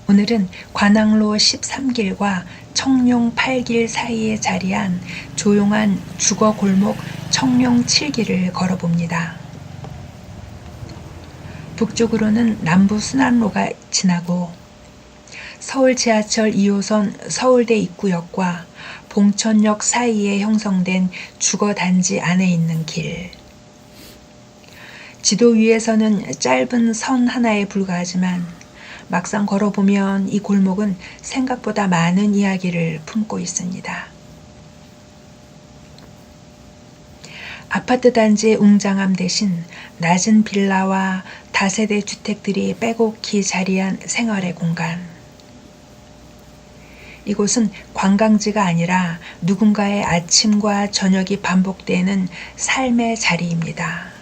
오늘은 관악로 13길과 청룡 8길 사이에 자리한 조용한 주거 골목 청룡 7길을 걸어봅니다. 북쪽으로는 남부 순환로가 지나고 서울 지하철 2호선 서울대 입구역과 봉천역 사이에 형성된 주거단지 안에 있는 길. 지도 위에서는 짧은 선 하나에 불과하지만 막상 걸어보면 이 골목은 생각보다 많은 이야기를 품고 있습니다. 아파트 단지의 웅장함 대신 낮은 빌라와 다세대 주택들이 빼곡히 자리한 생활의 공간. 이곳은 관광지가 아니라 누군가의 아침과 저녁이 반복되는 삶의 자리입니다.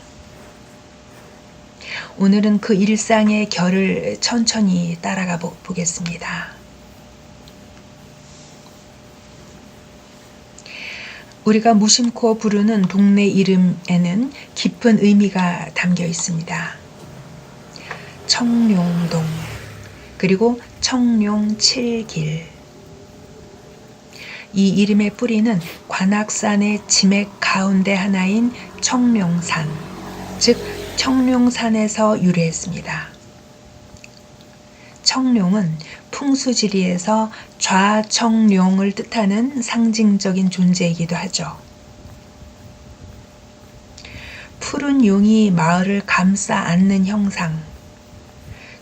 오늘은 그 일상의 결을 천천히 따라가 보겠습니다. 우리가 무심코 부르는 동네 이름에는 깊은 의미가 담겨 있습니다. 청룡동, 그리고 청룡 7길. 이 이름의 뿌리는 관악산의 지맥 가운데 하나인 청룡산, 즉 청룡산에서 유래했습니다. 청룡은 풍수지리에서 좌청룡을 뜻하는 상징적인 존재이기도 하죠. 푸른 용이 마을을 감싸 안는 형상,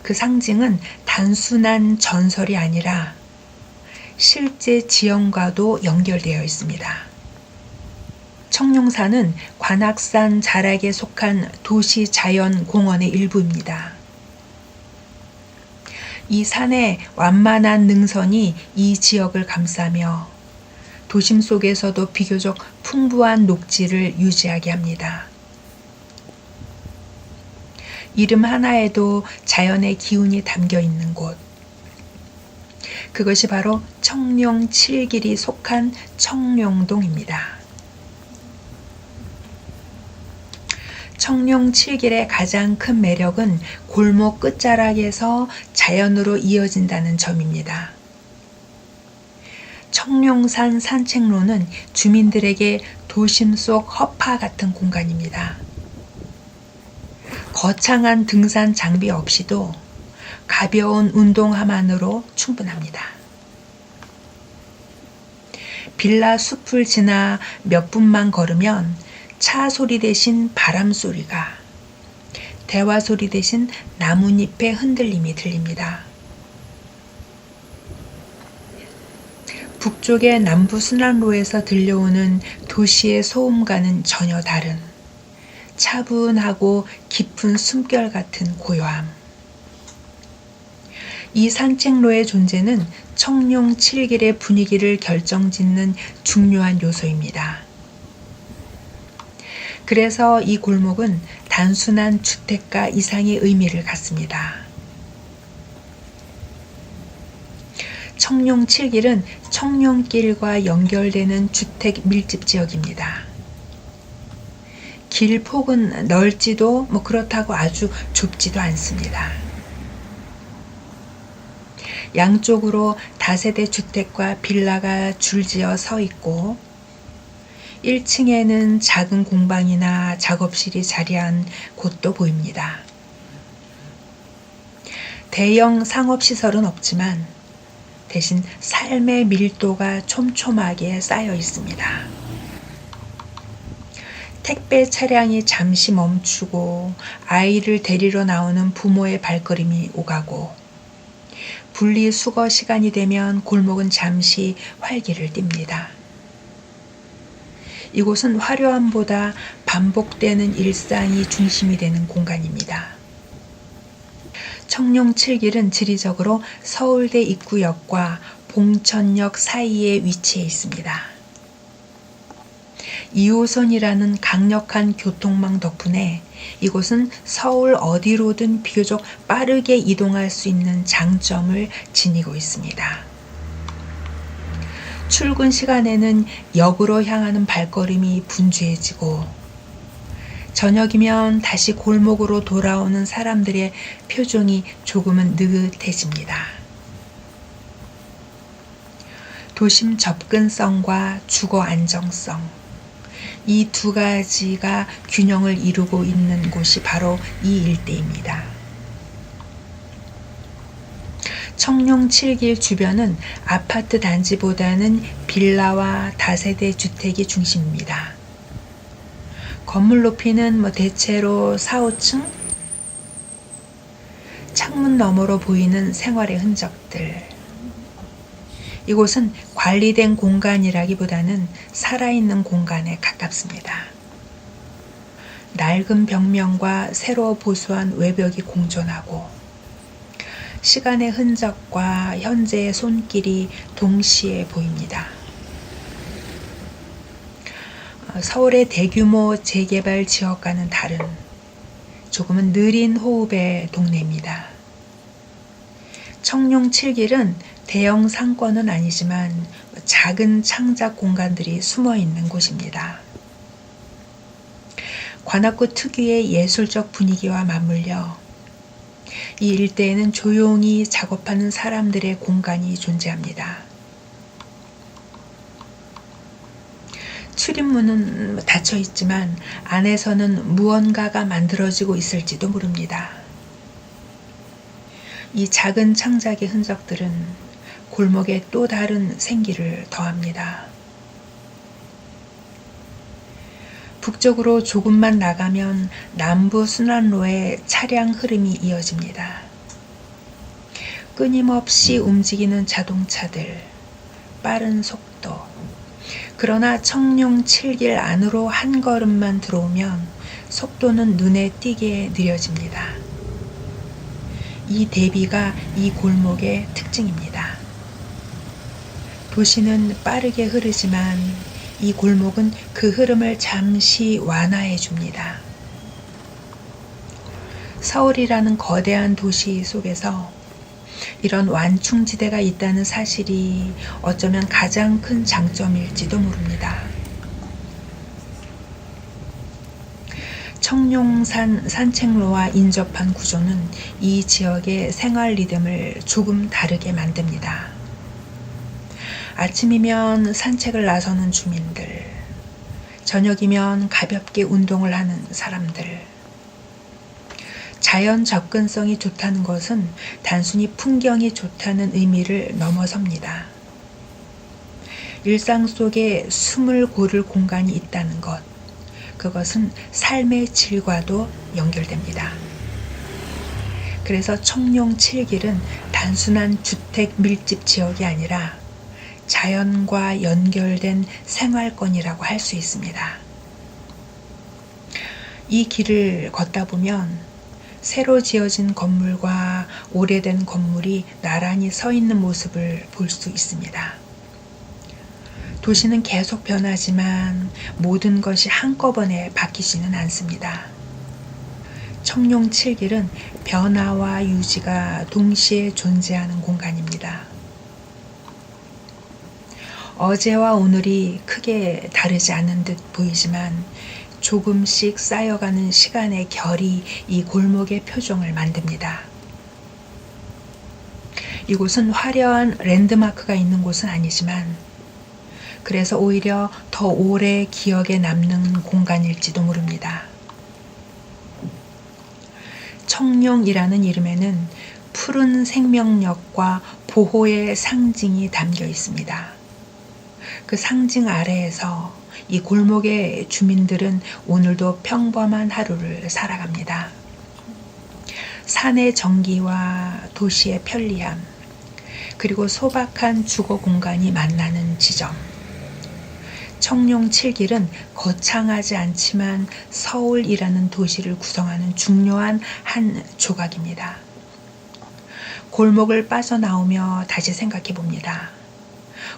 그 상징은 단순한 전설이 아니라 실제 지형과도 연결되어 있습니다. 청룡산은 관악산 자락에 속한 도시자연공원의 일부입니다. 이 산의 완만한 능선이 이 지역을 감싸며 도심 속에서도 비교적 풍부한 녹지를 유지하게 합니다. 이름 하나에도 자연의 기운이 담겨 있는 곳. 그것이 바로 청룡 7길이 속한 청룡동입니다. 청룡 7길의 가장 큰 매력은 골목 끝자락에서 자연으로 이어진다는 점입니다. 청룡산 산책로는 주민들에게 도심 속 허파 같은 공간입니다. 거창한 등산 장비 없이도 가벼운 운동화만으로 충분합니다. 빌라 숲을 지나 몇 분만 걸으면 차 소리 대신 바람 소리가, 대화 소리 대신 나뭇잎의 흔들림이 들립니다. 북쪽의 남부 순환로에서 들려오는 도시의 소음과는 전혀 다른 차분하고 깊은 숨결 같은 고요함. 이 산책로의 존재는 청룡 7길의 분위기를 결정짓는 중요한 요소입니다. 그래서 이 골목은 단순한 주택가 이상의 의미를 갖습니다. 청룡 7길은 청룡길과 연결되는 주택 밀집 지역입니다. 길 폭은 넓지도 그렇다고 아주 좁지도 않습니다. 양쪽으로 다세대 주택과 빌라가 줄지어 서 있고 1층에는 작은 공방이나 작업실이 자리한 곳도 보입니다. 대형 상업시설은 없지만 대신 삶의 밀도가 촘촘하게 쌓여 있습니다. 택배 차량이 잠시 멈추고 아이를 데리러 나오는 부모의 발걸음이 오가고 분리수거 시간이 되면 골목은 잠시 활기를 띱니다. 이곳은 화려함보다 반복되는 일상이 중심이 되는 공간입니다. 청룡 7길은 지리적으로 서울대 입구역과 봉천역 사이에 위치해 있습니다. 2호선이라는 강력한 교통망 덕분에 이곳은 서울 어디로든 비교적 빠르게 이동할 수 있는 장점을 지니고 있습니다. 출근 시간에는 역으로 향하는 발걸음이 분주해지고 저녁이면 다시 골목으로 돌아오는 사람들의 표정이 조금은 느긋해집니다. 도심 접근성과 주거 안정성, 이 두 가지가 균형을 이루고 있는 곳이 바로 이 일대입니다. 청룡 7길 주변은 아파트 단지보다는 빌라와 다세대 주택이 중심입니다. 건물 높이는 대체로 4, 5층? 창문 너머로 보이는 생활의 흔적들. 이곳은 관리된 공간이라기보다는 살아있는 공간에 가깝습니다. 낡은 벽면과 새로 보수한 외벽이 공존하고 시간의 흔적과 현재의 손길이 동시에 보입니다. 서울의 대규모 재개발 지역과는 다른 조금은 느린 호흡의 동네입니다. 청룡 7길은 대형 상권은 아니지만 작은 창작 공간들이 숨어 있는 곳입니다. 관악구 특유의 예술적 분위기와 맞물려 이 일대에는 조용히 작업하는 사람들의 공간이 존재합니다. 출입문은 닫혀 있지만 안에서는 무언가가 만들어지고 있을지도 모릅니다. 이 작은 창작의 흔적들은 골목에 또 다른 생기를 더합니다. 북쪽으로 조금만 나가면 남부 순환로에 차량 흐름이 이어집니다. 끊임없이 움직이는 자동차들, 빠른 속도. 그러나 청룡 7길 안으로 한 걸음만 들어오면 속도는 눈에 띄게 느려집니다. 이 대비가 이 골목의 특징입니다. 도시는 빠르게 흐르지만 이 골목은 그 흐름을 잠시 완화해 줍니다. 서울이라는 거대한 도시 속에서 이런 완충지대가 있다는 사실이 어쩌면 가장 큰 장점일지도 모릅니다. 청룡산 산책로와 인접한 구조는 이 지역의 생활 리듬을 조금 다르게 만듭니다. 아침이면 산책을 나서는 주민들, 저녁이면 가볍게 운동을 하는 사람들. 자연 접근성이 좋다는 것은 단순히 풍경이 좋다는 의미를 넘어섭니다. 일상 속에 숨을 고를 공간이 있다는 것, 그것은 삶의 질과도 연결됩니다. 그래서 청룡 7길은 단순한 주택 밀집 지역이 아니라 자연과 연결된 생활권이라고 할 수 있습니다. 이 길을 걷다 보면 새로 지어진 건물과 오래된 건물이 나란히 서 있는 모습을 볼 수 있습니다. 도시는 계속 변하지만 모든 것이 한꺼번에 바뀌지는 않습니다. 청룡 7길은 변화와 유지가 동시에 존재하는 공간입니다. 어제와 오늘이 크게 다르지 않은 듯 보이지만 조금씩 쌓여가는 시간의 결이 이 골목의 표정을 만듭니다. 이곳은 화려한 랜드마크가 있는 곳은 아니지만 그래서 오히려 더 오래 기억에 남는 공간일지도 모릅니다. 청룡이라는 이름에는 푸른 생명력과 보호의 상징이 담겨 있습니다. 그 상징 아래에서 이 골목의 주민들은 오늘도 평범한 하루를 살아갑니다. 산의 정기와 도시의 편리함, 그리고 소박한 주거 공간이 만나는 지점. 청룡 7길은 거창하지 않지만 서울이라는 도시를 구성하는 중요한 한 조각입니다. 골목을 빠져나오며 다시 생각해 봅니다.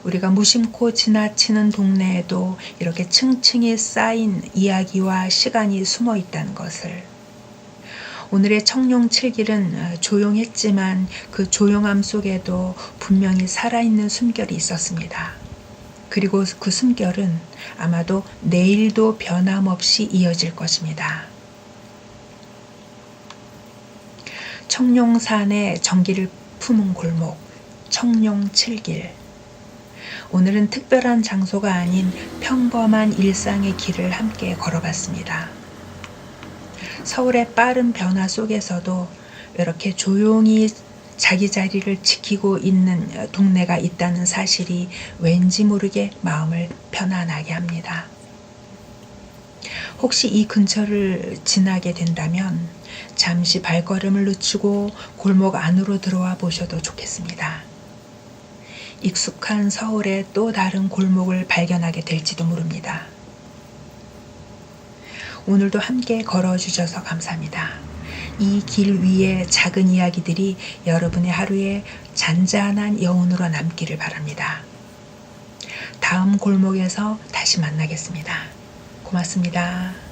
우리가 무심코 지나치는 동네에도 이렇게 층층이 쌓인 이야기와 시간이 숨어 있다는 것을. 오늘의 청룡 7길은 조용했지만 그 조용함 속에도 분명히 살아있는 숨결이 있었습니다. 그리고 그 숨결은 아마도 내일도 변함없이 이어질 것입니다. 청룡산의 정기를 품은 골목, 청룡 7길. 오늘은 특별한 장소가 아닌 평범한 일상의 길을 함께 걸어봤습니다. 서울의 빠른 변화 속에서도 이렇게 조용히 자기 자리를 지키고 있는 동네가 있다는 사실이 왠지 모르게 마음을 편안하게 합니다. 혹시 이 근처를 지나게 된다면 잠시 발걸음을 늦추고 골목 안으로 들어와 보셔도 좋겠습니다. 익숙한 서울의 또 다른 골목을 발견하게 될지도 모릅니다. 오늘도 함께 걸어주셔서 감사합니다. 이 길 위의 작은 이야기들이 여러분의 하루에 잔잔한 여운으로 남기를 바랍니다. 다음 골목에서 다시 만나겠습니다. 고맙습니다.